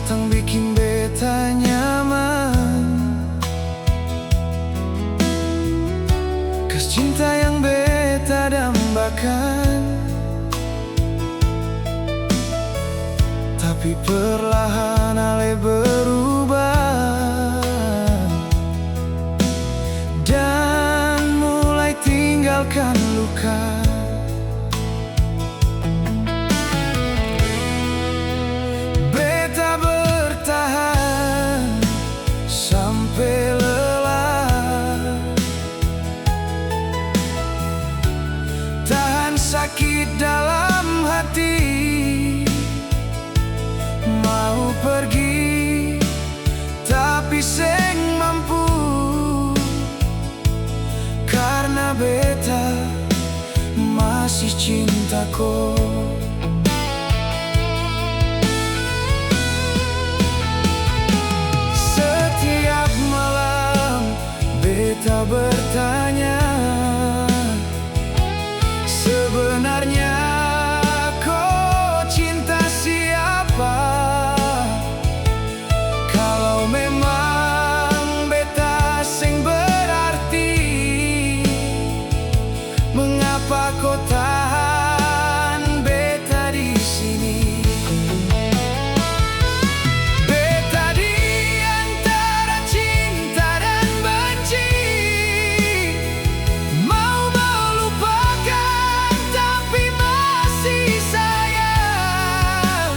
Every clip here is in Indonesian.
datang bikin beta nyaman. Kas cinta yang beta dambakan, tapi perlahan ale berubah dan mulai tinggalkan luka. Beta bertahan sampai lelah, tahan sakit dalam hati, mau pergi tapi seng mampu, karena beta masih cinta kau. Setiap malam beta bertanya, sebenarnya kau cinta siapa? Kalau memang beta seng berarti, mengapa kau tahan beta di sini? Beta di antara cinta dan benci, mau melupakan tapi masih sayang.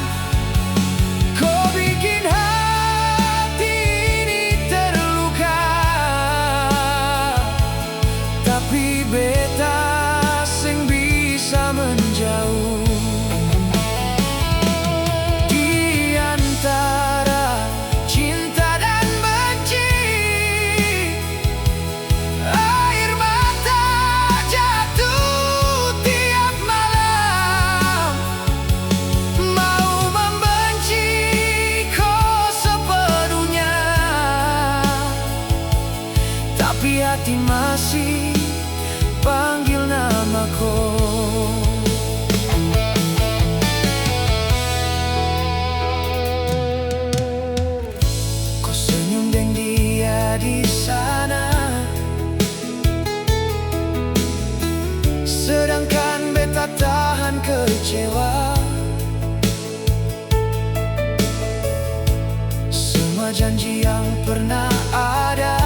Kau bikin hati ini terluka, tapi beta seng bisa menjauh. Di antara cinta dan benci, air mata jatuh tiap malam. Mau membenci kau sepenuhnya, tapi hati masih panggil namaku. Kau senyum deng dia di sana, sedangkan beta tahan kecewa. Semua janji yang pernah ada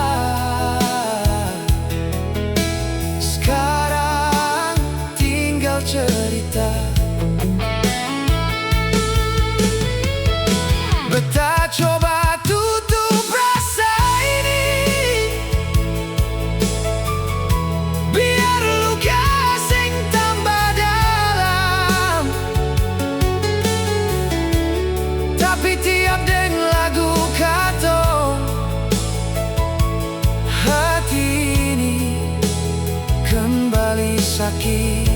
sekarang tinggal cerita. Beta coba tutup rasa ini, biar luka sing tambah dalam. Tapi tiap deng lagu katong, hati ini kembali sakit.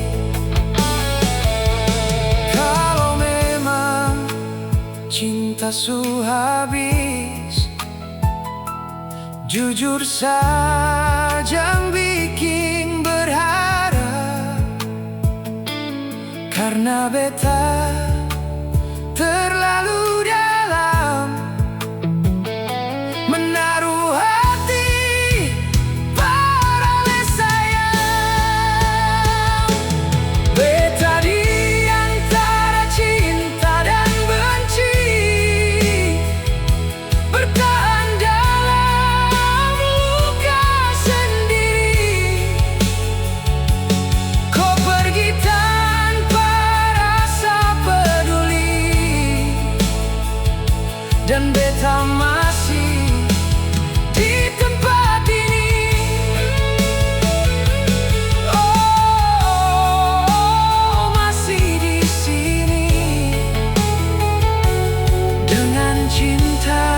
Kalau memang cinta su habis, jujur saja bikin berharap, karena beta terlalu dalam menaruh hati parale sayang. Beta di antara cinta dan benci, bertahan dalam luka sendiri. Kau pergi tanpa rasa peduli, dan beta masih di tempat ini. Oh, masih di sini dengan cinta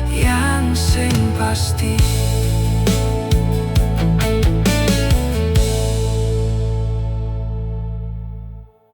yang sing pasti.